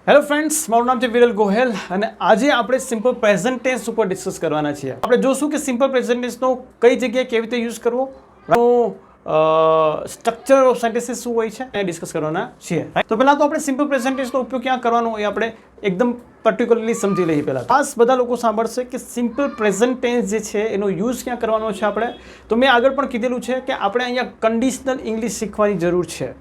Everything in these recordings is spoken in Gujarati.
હેલો ફ્રેન્ડ્સ, મારું નામ છે વિરલ ગોહેલ અને આજે આપણે સિમ્પલ પ્રેઝન્ટ ટેન્સ ઉપર ડિસ્કસ કરવાના છીએ. આપણે જોશું કે સિમ્પલ પ્રેઝન્ટ ટેન્સનો કઈ જગ્યાએ કેવી રીતે યુઝ કરવો, સ્ટ્રક્ચર ઓફ સેન્ટેન્સીસ શું હોય છે એ ડિસ્કસ કરવાના છીએ. તો પહેલાં તો આપણે સિમ્પલ પ્રેઝન્ટ ટેન્સનો ઉપયોગ ક્યાં કરવાનો એ આપણે એકદમ પર્ટિક્યુલરલી સમજી લઈએ. પહેલાં ખાસ બધા લોકો સાંભળશે કે સિમ્પલ પ્રેઝન્ટ ટેન્સ જે છે એનો યુઝ ક્યાં કરવાનો છે આપણે. તો મેં આગળ પણ કીધેલું છે કે આપણે અહીંયા કન્ડિશનલ ઇંગ્લિશ શીખવાની જરૂર છે.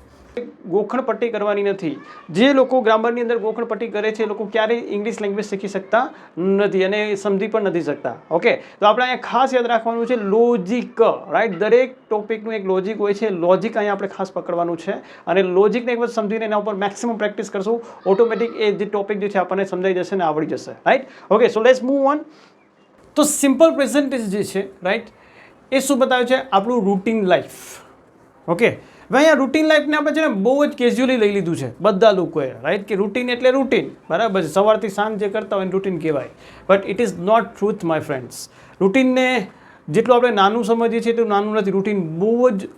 ગોખણપટ્ટી કરવાની નથી. જે લોકો ગ્રામરની અંદર ગોખણપટ્ટી કરે છે એ લોકો ક્યારેય ઇંગ્લિશ લેંગ્વેજ શીખી શકતા નથી અને સમજી પણ નથી શકતા. ઓકે, તો આપણે અહીંયા ખાસ યાદ રાખવાનું છે લોજિક, રાઈટ. દરેક ટોપિકનું એક લોજિક હોય છે. લોજિક અહીંયા આપણે ખાસ પકડવાનું છે અને લોજિકને એક વખત સમજીને એના ઉપર મેક્સિમમ પ્રેક્ટિસ કરશું, ઓટોમેટિક એ જે ટોપિક જે છે આપણને સમજાઈ જશે ને આવડી જશે, right. Okay, so let's move on. તો સિમ્પલ પ્રેઝન્ટ ટેન્સ જે છે, રાઈટ, એ શું બતાવે છે? આપણું રૂટીન લાઈફ. ઓકે, હવે અહીંયા રૂટીન લાઈફને આપણે છે ને બહુ જ કેઝ્યુઅલી લઈ લીધું છે બધા લોકોએ, રાઈટ, કે રૂટીન એટલે રૂટીન, બરાબર છે. સવારથી સાંજ જે કરતા હોય રૂટીન કહેવાય, but it is not truth my friends. રૂટીનને જેટલું આપણે નાનું સમજીએ છીએ એટલું નાનું નથી. રૂટીન બહુ જ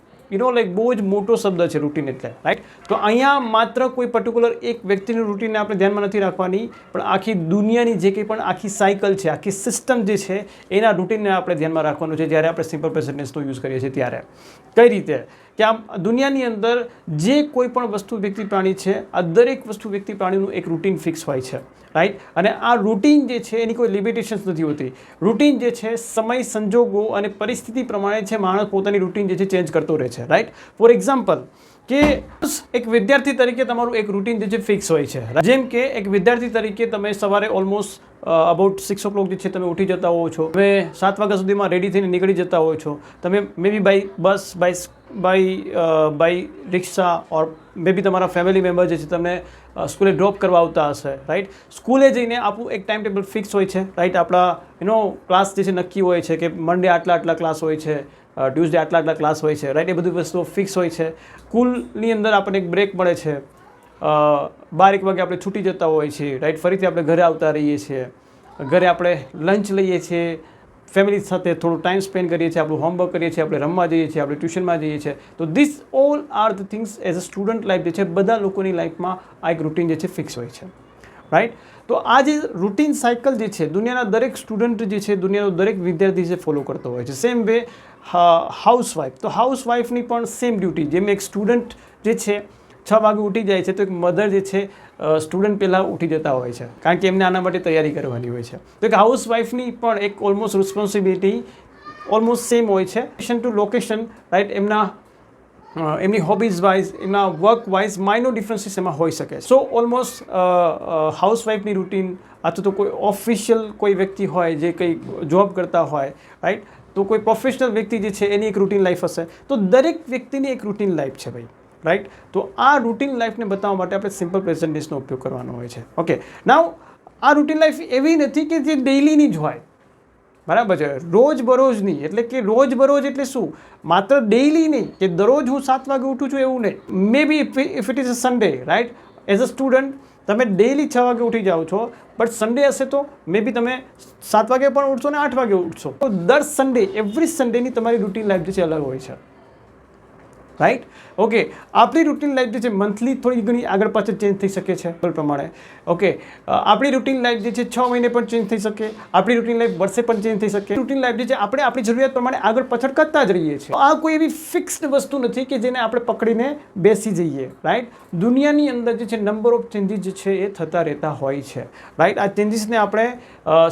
બહુ જ મોટો શબ્દ છે રૂટીન એટલે, રાઈટ. તો અહીંયા માત્ર કોઈ પર્ટિક્યુલર એક વ્યક્તિનું રૂટીનને આપણે ધ્યાનમાં નથી રાખવાની, પણ આખી દુનિયાની જે કંઈ પણ આખી સાયકલ છે, આખી સિસ્ટમ જે છે એના રૂટીનને આપણે ધ્યાનમાં રાખવાનું છે જ્યારે આપણે સિમ્પલ પ્રેઝન્ટ ટેન્સનો યુઝ કરીએ છીએ ત્યારે. કઈ રીતે? કે આ દુનિયાની અંદર જે કોઈ પણ વસ્તુ વ્યક્તિ પ્રાણી છે, આ દરેક વસ્તુ વ્યક્તિ પ્રાણીનું એક રૂટીન ફિક્સ હોય છે, રાઈટ. અને આ રૂટીન જે છે એની કોઈ લિમિટેશન્સ નથી હોતી. રૂટીન જે છે સમય, સંજોગો અને પરિસ્થિતિ પ્રમાણે છે માણસ પોતાની રૂટીન જે છે ચેન્જ કરતો રહે છે, રાઈટ. ફોર એક્ઝામ્પલ, કે એક વિદ્યાર્થી તરીકે તમારું એક રૂટીન જે છે ફિક્સ હોય છે. જેમ કે એક વિદ્યાર્થી તરીકે તમે સવારે ઓલમોસ્ટ અબાઉટ 6 o'clock જે છે તમે ઉઠી જતા હોવ છો. તમે 7 વાગ્યા સુધીમાં રેડી થઈને નીકળી જતા હોવ છો. તમે મે બી બાય બસ, બાય રિક્ષા ઓર મે બી તમારા ફેમિલી મેમ્બર જે છે તમને સ્કૂલે ડ્રોપ કરવા આવતા હશે, રાઈટ. સ્કૂલે જઈને આપણું એક ટાઈમ ટેબલ ફિક્સ હોય છે, રાઈટ. આપણા ક્લાસ જે છે નક્કી હોય છે કે મંડે આટલા ક્લાસ હોય છે, ટ્યુઝડે આટલા ક્લાસ હોય છે, રાઈટ. એ બધી વસ્તુઓ ફિક્સ હોય છે. સ્કૂલની અંદર આપણને એક બ્રેક મળે છે, 12-1 વાગે આપણે છૂટી જતા હોઈએ છીએ, રાઈટ. ફરીથી આપણે ઘરે આવતા રહીએ છીએ. ઘરે આપણે લંચ લઈએ છીએ, ફેમિલી સાથે થોડું ટાઈમ સ્પેન્ડ કરીએ છીએ, આપણું હોમવર્ક કરીએ છીએ, આપણે રમવા જઈએ છીએ, આપણે ટ્યુશનમાં જઈએ છીએ. તો this all are the things as a student life જે છે બધા લોકોની લાઈફમાં આ એક રૂટીન જે છે ફિક્સ હોય છે, રાઈટ. તો આ જે રૂટીન સાયકલ જે છે દુનિયાના દરેક સ્ટુડન્ટ જે છે, દુનિયાનો દરેક વિદ્યાર્થી છે ફોલો કરતો હોય છે. સેમ વે હાઉસવાઈફ, તો હાઉસવાઈફની પણ સેમ ડ્યુટી. જેમ એક સ્ટુડન્ટ જે છે 6 વાગે ઉઠી જાય છે, તો એક મધર જે છે સ્ટુડન્ટ પહેલાં ઉઠી જતા હોય છે, કારણ કે એમને આના માટે તૈયારી કરવાની હોય છે. તો એક હાઉસવાઈફની પણ એક ઓલમોસ્ટ રિસ્પોન્સિબિલિટી ઓલમોસ્ટ સેમ હોય છે. Location to location, right. એમની હોબીઝ વાઇઝ, એમના વર્ક વાઇઝ માઇનોર ડિફરન્સીસ એમાં હોઈ શકે. સો ઓલમોસ્ટ હાઉસવાઈફની રૂટીન, અથવા તો કોઈ ઓફિશિયલ કોઈ વ્યક્તિ હોય જે કંઈ જોબ કરતા હોય, રાઈટ, તો કોઈ પ્રોફેશનલ વ્યક્તિ જે છે એની એક રૂટીન લાઈફ હશે. તો દરેક વ્યક્તિની એક રૂટીન લાઈફ છે ભાઈ, રાઈટ. તો આ રૂટીન લાઈફને બતાવવા માટે આપણે સિમ્પલ પ્રેઝન્ટ ટેન્સનો ઉપયોગ કરવાનો હોય છે. ઓકે, નાઉ આ રૂટીન લાઈફ એવી નથી કે જે ડેઇલીની જ હોય, બરાબર છે, રોજબરોજની. એટલે કે રોજબરોજ એટલે શું? માત્ર ડેઇલી નહીં કે દરરોજ હું 7 વાગે ઉઠું છું એવું નહીં. May be if it is a Sunday, right, as a student તમે ડેઇલી 6 વાગે ઉઠી જાઓ છો, બટ સન્ડે હશે તો મે બી તમે 7 વાગે પણ ઉઠશો ને 8 વાગે ઉઠશો. તો દર સન્ડે, એવરી સન્ડેની તમારી રૂટીન લાઈફ જે છે અલગ હોય છે, રાઈટ. ઓકે, આપણી રૂટીન લાઈફ જે છે મંથલી થોડી ઘણી આગળ પાછળ ચેન્જ થઈ શકે છે પ્રમાણે. ઓકે, આપણી રૂટીન લાઈફ જે છે 6 મહિને પણ ચેન્જ થઈ શકે, આપણી રૂટીન લાઈફ વર્ષે પણ ચેન્જ થઈ શકે. રૂટીન લાઈફ જે છે આપણે આપણી જરૂરિયાત પ્રમાણે આગળ પાછળ કરતા જ રહીએ છીએ. આ કોઈ એવી ફિક્સ્ડ વસ્તુ નથી કે જેને આપણે પકડીને બેસી જઈએ, રાઈટ. દુનિયાની અંદર જે છે નંબર ઓફ ચેન્જીસ જે છે એ થતા રહેતા હોય છે, રાઈટ. આ ચેન્જીસને આપણે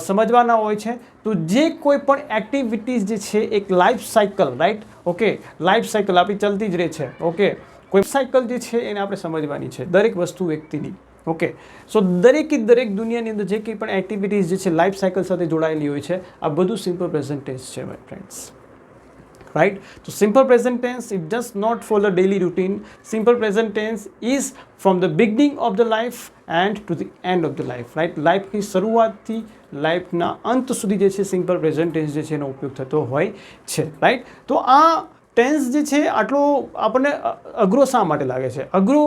સમજવાના હોય છે. તો જે કોઈ પણ એક્ટિવિટીઝ જે છે એક life cycle, right. Okay, life cycle આપણી ચાલતી જ રહે છે. ઓકે, કોઈ સાયકલ જે છે એને આપણે સમજવાની છે દરેક વસ્તુ વ્યક્તિની. ઓકે, સો દરેક દુનિયાની અંદર જે કંઈ પણ એક્ટિવિટીઝ જે છે લાઈફ સાયકલ સાથે જોડાયેલી હોય છે, આ બધું સિમ્પલ પ્રેઝન્ટ ટેન્સ છે my friends, right. So simple present tense, it does not follow daily routine. Simple present tense is from the beginning of the life and to the end of the life, right. Life ની શરૂઆતથી લાઈફના અંત સુધી જે છે સિમ્પલ પ્રેઝન્ટ ટેન્સ જે છે એનો ઉપયોગ થતો હોય છે, રાઈટ. તો આ ટેન્સ જે છે આટલો આપણને અઘરો શા માટે લાગે છે? અઘરો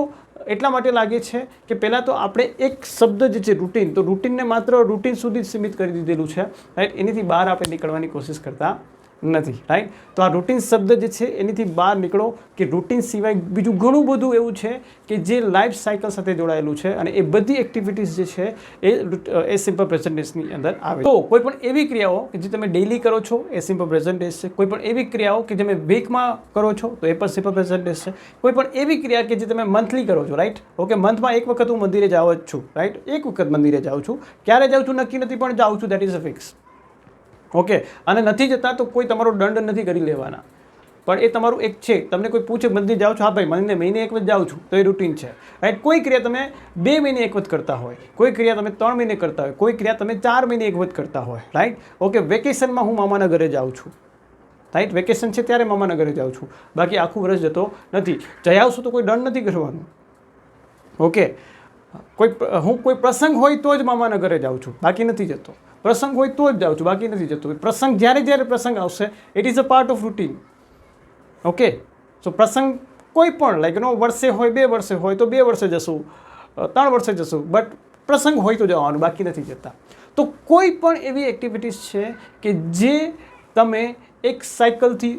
એટલા માટે લાગે છે કે પહેલાં તો આપણે એક શબ્દ જે છે રૂટીન, તો રૂટીનને માત્ર રૂટીન સુધી સીમિત કરી દીધેલું છે, રાઈટ. એનાથી બહાર આપણે નીકળવાની કોશિશ કરતા નથી, રાઈટ. તો આ રૂટીન શબ્દ જે છે એનીથી બહાર નીકળો કે રૂટીન સિવાય બીજું ઘણું બધું એવું છે કે જે લાઈફ સાયકલ સાથે જોડાયેલું છે અને એ બધી એક્ટિવિટીઝ જે છે એ સિમ્પલ પ્રેઝન્ટ ટેન્સની અંદર આવે. તો કોઈ પણ એવી ક્રિયાઓ કે જે તમે ડેઇલી કરો છો એ સિમ્પલ પ્રેઝન્ટ ટેન્સ છે. કોઈ પણ એવી ક્રિયાઓ કે જે તમે વીકમાં કરો છો તો એ પણ સિમ્પલ પ્રેઝન્ટ ટેન્સ છે. કોઈ પણ એવી ક્રિયા કે જે તમે મંથલી કરો છો, રાઈટ. ઓકે, મંથમાં એક વખત હું મંદિરે જાઉં જ છું, રાઈટ. એક વખત મંદિરે જાઉં છું, ક્યારે જાઉં છું નક્કી નથી પણ જાઉં છું, that is a fix. Okay, અને નથી જતા તો કોઈ તમારો દંડ નથી કરી લેવાના, પણ એ તમારું એક છે. તમને કોઈ પૂછે મંદિર જાઓ છો, હા ભાઈ મહિને એક વખત જાઉં છું, તો એ રૂટીન છે, રાઈટ. કોઈ ક્રિયા તમે 2 મહિને એક વખત કરતા હોય, કોઈ ક્રિયા તમે 3 મહિને કરતા હોય, કોઈ ક્રિયા તમે 4 મહિને એક વખત કરતા હોય, રાઈટ. ઓકે, વેકેશનમાં હું મામાના ઘરે જાઉં છું, રાઈટ. વેકેશન છે ત્યારે મામાના ઘરે જાઉં છું, બાકી આખું વર્ષ જતો નથી. જઈ આવશું તો કોઈ દંડ નથી કરવાનું. ઓકે, કોઈ પ્રસંગ હોય તો જ મામાના ઘરે જાઉં છું, બાકી નથી જતો. પ્રસંગ હોય તો જ જાઉં છું, બાકી નથી જતો. પ્રસંગ જ્યારે પ્રસંગ આવશે, it is a part of routine. Okay, so પ્રસંગ કોઈ પણ લાઈક વર્ષે હોય, 2 વર્ષે હોય તો 2 વર્ષે જશું, 3 વર્ષે જશું, બટ પ્રસંગ હોય તો જવાનું, બાકી નથી જતા. તો કોઈ પણ એવી એક્ટિવિટીઝ છે કે જે તમે એક સાયકલથી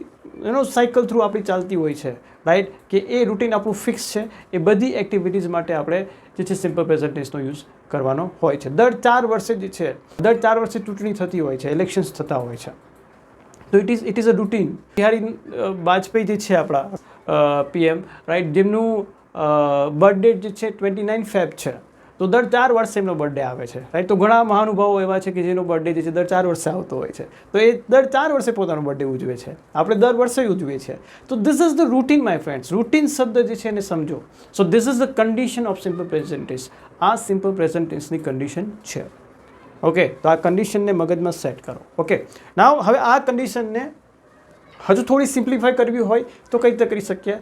સાયકલ થ્રુ આપણી ચાલતી હોય છે, રાઈટ, કે એ રૂટીન આપણું ફિક્સ છે. એ બધી એક્ટિવિટીઝ માટે આપણે જે છે સિમ્પલ પ્રેઝન્ટ ટેન્સનો યુઝ કરવાનો હોય છે. દર 4 વર્ષે જે છે, દર 4 વર્ષે ચૂંટણી થતી હોય છે, ઇલેક્શન્સ થતા હોય છે, તો it is a routine. Bihari Vajpayee જે છે આપણા PM, રાઈટ, જેમનું બર્થડે જે છે 29 ફેબ છે, તો દર 4 વર્ષે એમનો બર્થડે આવે છે, રાઈટ. તો ઘણા મહાનુભાવો એવા છે કે જેનો બર્થડે જે છે દર 4 વર્ષે આવતો હોય છે, તો એ દર 4 વર્ષે પોતાનો બર્થડે ઉજવે છે. આપણે દર વર્ષે ઉજવીએ છીએ. તો this is the routine, my friends. Routine શબ્દ જે છે એને સમજો. So this is the condition of simple present tense. આ સિમ્પલ પ્રેઝન્ટ ટેન્સની કન્ડિશન છે. ઓકે, તો આ કન્ડિશનને મગજમાં સેટ કરો. ઓકે, નાવ હવે આ કન્ડિશનને હજુ થોડી સિમ્પ્લિફાય કરવી હોય તો કઈ રીતે કરી શકીએ?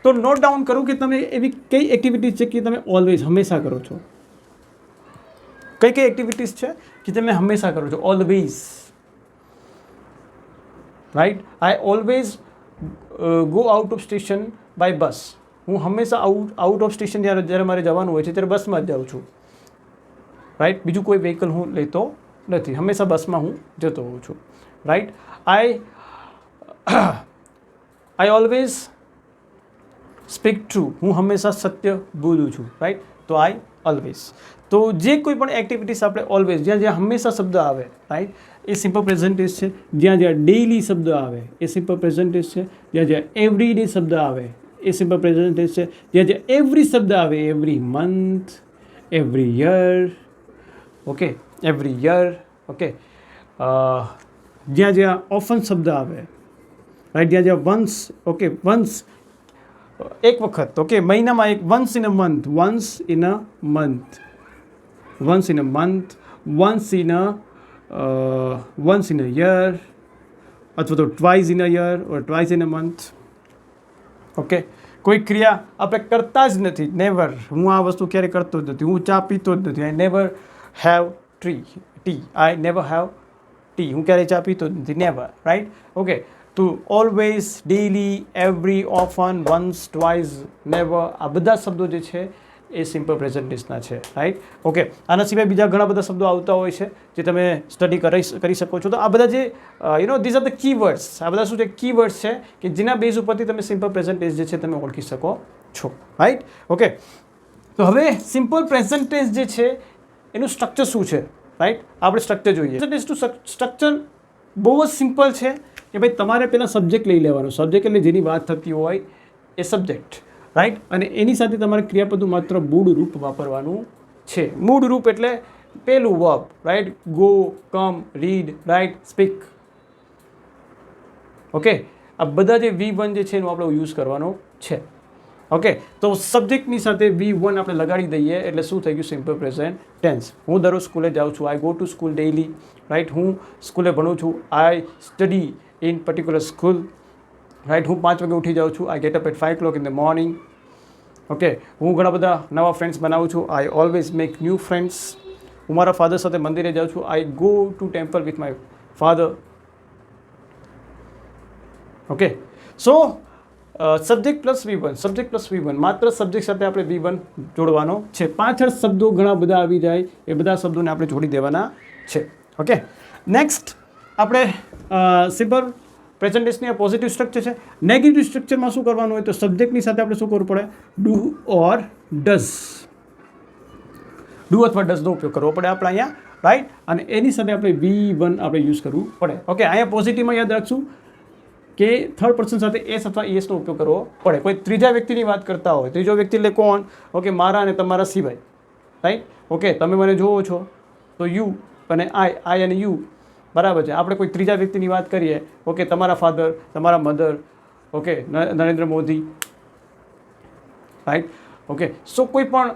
તો નોટ ડાઉન કરું કે તમે એવી કઈ એક્ટિવિટીઝ છે કે તમે ઓલવેઝ હંમેશા કરો છો. કઈ એક્ટિવિટીઝ છે કે તમે હંમેશા કરો છો? Always, right. I always go out of station by bus. હું હંમેશા આઉટ ઓફ સ્ટેશન જ્યારે મારે જવાનું હોય છે ત્યારે બસમાં જ જાઉં છું, રાઈટ. બીજું કોઈ વ્હીકલ હું લેતો નથી, હંમેશા બસમાં હું જતો હોઉં છું, right. I always speak true. હું હંમેશા સત્ય બોલું છું, રાઈટ. તો આઈ ઓલવેઝ. તો જે કોઈ પણ એક્ટિવિટીઝ આપણે ઓલવેઝ, જ્યાં હંમેશા શબ્દ આવે, રાઈટ, એ સિમ્પલ પ્રેઝન્ટ ટેન્સ છે. જ્યાં ડેઇલી શબ્દ આવે એ સિમ્પલ પ્રેઝન્ટ ટેન્સ છે. જ્યાં એવરી ડે શબ્દ આવે એ સિમ્પલ પ્રેઝન્ટ ટેન્સ છે. જ્યાં એવરી શબ્દ આવે, every month, every year, okay, every year, okay. જ્યાં ઓફન શબ્દ આવે, રાઈટ, જ્યાં વન્સ, ઓકે, વન્સ એક વખત, ઓકે, મહિનામાં એક, once in a month, once in a month, once in a month, once in a year, અથવા તો twice in a year or twice in a month. Okay, કોઈ ક્રિયા આપણે કરતા જ નથી, નેવર. હું આ વસ્તુ ક્યારેય કરતો જ નથી. હું ચા પીતો જ નથી. I never have T. I never have T. હું ક્યારેય ચા પીતો જ નથી, નેવર, રાઈટ. ઓકે, તો always, daily, every, often, once, twice, never, આ બધા શબ્દો જે છે એ સિમ્પલ પ્રેઝન્ટ ટેન્સના છે, રાઈટ. ઓકે, આના સિવાય બીજા ઘણા બધા શબ્દો આવતા હોય છે જે તમે સ્ટડી કરી શકો છો. તો આ બધા જે ધીઝ આર ધ કીવર્ડ્સ. આ બધા શું છે? કીવર્ડ્સ છે કે જેના બેઝ ઉપરથી તમે સિમ્પલ પ્રેઝન્ટ ટેન્સ જે છે તમે ઓળખી શકો છો, રાઈટ. ઓકે, તો હવે સિમ્પલ પ્રેઝન્ટ ટેન્સ જે છે એનું સ્ટ્રક્ચર શું છે, રાઈટ. આપણે સ્ટ્રક્ચર જોઈએ. સ્ટ્રક્ચર બહુ જ સિમ્પલ છે કે ભાઈ તમારે પહેલાં સબ્જેક્ટ લઈ લેવાનો. સબ્જેક્ટ એટલે જેની વાત થતી હોય એ સબ્જેક્ટ, રાઈટ. અને એની સાથે તમારે ક્રિયાપદનું માત્ર મૂળ રૂપ વાપરવાનું છે. મૂળ રૂપ એટલે પહેલું વર્બ, રાઈટ. ગો, કમ, રીડ, રાઈટ, સ્પીક. ઓકે, આ બધા જે V1 જે છે એનો આપણે યુઝ કરવાનો છે. ઓકે, તો સબ્જેક્ટની સાથે V1 આપણે લગાડી દઈએ એટલે શું થઈ ગયું? Simple present tense. હું દરરોજ સ્કૂલે જાઉં છું. I go to school daily, right. હું સ્કૂલે ભણું છું. I study in particular school, right. હું 5 વાગે ઉઠી જાઉં છું. I get up at 5 o'clock in the morning. Okay, હું ઘણા બધા નવા ફ્રેન્ડ્સ બનાવું છું. I always make new friends. હું મારા ફાધર સાથે મંદિરે જાઉં છું. I go to temple with my father. Okay, so subject plus V1, subject plus V1, માત્ર સબ્જેક્ટ સાથે આપણે V1 જોડવાનો છે. પાછળ શબ્દો ઘણા બધા આવી જાય, એ બધા શબ્દોને આપણે જોડી દેવાના છે. ઓકે, નેક્સ્ટ આપણે સિમ્પલ પ્રેઝન્ટ ટેન્સની આ પોઝિટિવ સ્ટ્રક્ચર છે. નેગેટિવ સ્ટ્રક્ચરમાં શું કરવાનું હોય તો સબ્જેક્ટની સાથે આપણે શું કરવું પડે, ડુ ઓર ડઝ, ડુ અથવા ડઝનો ઉપયોગ કરવો પડે આપણે અહીંયા, રાઈટ. અને એની સાથે આપણે V1 આપણે યુઝ કરવું પડે. ઓકે, અહીંયા પોઝિટિવમાં યાદ રાખશું કે થર્ડ પર્સન સાથે એસ અથવા ઈએસનો ઉપયોગ કરવો પડે. કોઈ ત્રીજા વ્યક્તિની વાત કરતા હોય, ત્રીજો વ્યક્તિ એટલે કોણ, ઓકે, મારા અને તમારા સિવાય, રાઈટ. ઓકે, તમે મને જોવો છો તો યુ અને આઈ અને યુ, બરાબર છે. આપણે કોઈ ત્રીજા વ્યક્તિની વાત કરીએ, ઓકે, તમારા ફાધર, તમારા mother, okay, Narendra Modi, right. Okay, so કોઈ પણ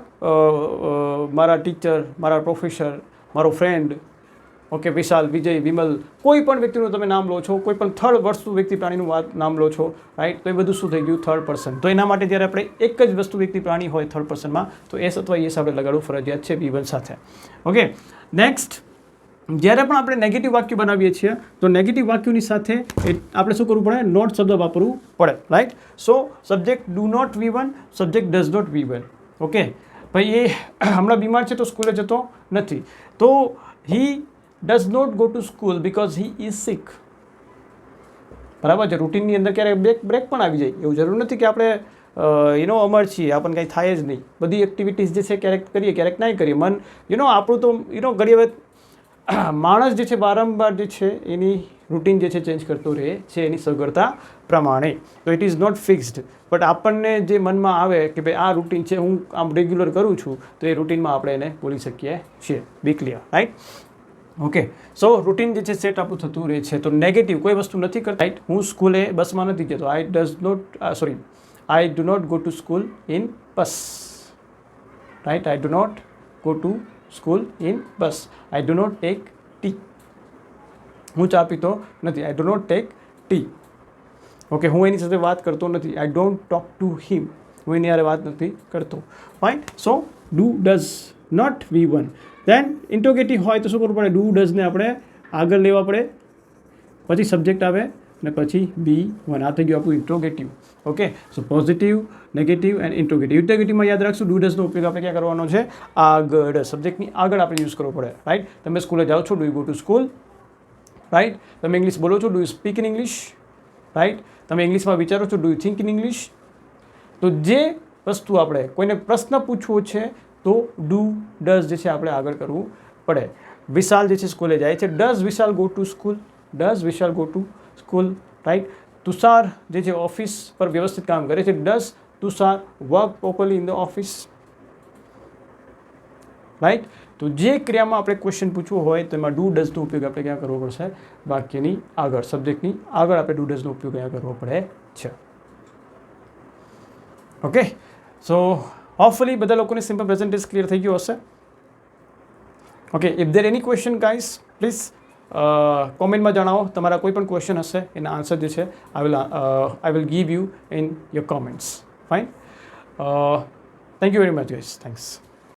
મારા ટીચર, મારા પ્રોફેસર, મારો ફ્રેન્ડ, ઓકે, વિશાલ, વિજય, વિમલ, કોઈ પણ વ્યક્તિનું તમે નામ લો છો, કોઈ પણ થર્ડ વસ્તુ વ્યક્તિ પ્રાણીનું નામ લો છો, રાઈટ. તો એ બધું શું થઈ ગયું, થર્ડ પર્સન. તો એના માટે જ્યારે આપણે એક જ વસ્તુ વ્યક્તિ પ્રાણી હોય થર્ડ પર્સનમાં તો એસ અથવા એસ આપણે લગાડવું ફરજિયાત છે V1 સાથે. ઓકે, નેક્સ્ટ, જ્યારે પણ આપણે નેગેટિવ વાક્ય બનાવીએ છીએ તો નેગેટિવ વાક્યોની સાથે આપણે શું કરવું પડે, નોટ શબ્દ વાપરવું પડે, right. So subject do not V1, subject does not V1. Okay, ભાઈ એ હમણાં બીમાર છે તો સ્કૂલે જતો નથી, તો he does not go to school because he is sick. બરાબર છે. રૂટીનની અંદર ક્યારેક બ્રેક પણ આવી જાય, એવું જરૂર નથી કે આપણે અમર છીએ, આપણને કંઈ થાય જ નહીં. બધી એક્ટિવિટીઝ જે છે ક્યારેક કરીએ, ક્યારેક નહીં કરીએ. મન આપણું તો ઘણી વખત માણસ જે છે વારંવાર જે છે એની રૂટીન જે છે ચેન્જ કરતો રહે છે એની સગવડતા પ્રમાણે. તો it is not fixed, but આપણને જે મનમાં આવે કે ભાઈ આ રૂટીન છે, હું આમ રેગ્યુલર કરું છું, તો એ રૂટીનમાં આપણે એને બોલી શકીએ છીએ. બી ક્લિયર, રાઈટ. ઓકે, સો રૂટીન જે છે સેટ આપણું થતું રહે છે. તો નેગેટિવ કોઈ વસ્તુ નથી કરતા, રાઈટ. હું સ્કૂલે બસમાં નથી જતો, I do not go to school in bus, right. I do not go to school in bus. I do not take tea, હું ચા પીતો નથી, I do not take tea. Okay, હું એની સાથે વાત કરતો નથી, I don't talk to him, હું એની યારે વાત નથી કરતો, fine. So do does not V1. Then interrogative હોય તો શું કરવું પડે, ડુ ડઝને આપણે આગળ લેવા પડે, પછી સબ્જેક્ટ આવે અને પછી V1. આ થઈ ગયું આપણું interrogative. Okay, so positive, negative and interrogative. ઇન્ટ્રોગેટિવમાં યાદ રાખશું ડુ ડઝનો ઉપયોગ આપણે ક્યાં કરવાનો છે, આગળ, સબ્જેક્ટની આગળ આપણે યુઝ કરવો પડે, રાઈટ. તમે સ્કૂલે જાઓ છો, do you go to school, right. તમે ઇંગ્લિશ બોલો છો, do you speak in English, right. તમે ઇંગ્લિશમાં વિચારો છો, do you think in English. તો જે વસ્તુ આપણે કોઈને પ્રશ્ન પૂછવો છે તો ડુ ડઝ જે છે આપણે આગળ કરવું પડે. વિશાલ જે છે સ્કૂલે જાય છે, does Vishal go to school, does Vishal go to school, right. Tushar જે છે ઓફિસ પર વ્યવસ્થિત કામ કરે છે, does Tushar work properly in the office, right. તો જે ક્રિયામાં આપણે ક્વેશ્ચન પૂછવું હોય તો એમાં ડુ ડઝનો ઉપયોગ આપણે ક્યાં કરવો પડશે, વાક્યની આગળ, સબ્જેક્ટની આગળ આપણે ડુ ડઝનો ઉપયોગ ક્યાં કરવો પડે છે. ઓકે, સો હોપફુલી બધા લોકોને સિમ્પલ પ્રેઝન્ટ ટેન્સ ક્લિયર થઈ ગયો હશે. Okay, if there any question guys please કોમેન્ટમાં જણાવો. તમારા કોઈ પણ ક્વેશ્ચન હશે એના આન્સર જે છે I will give you in your comments. Fine. Thank you very much guys. Thanks.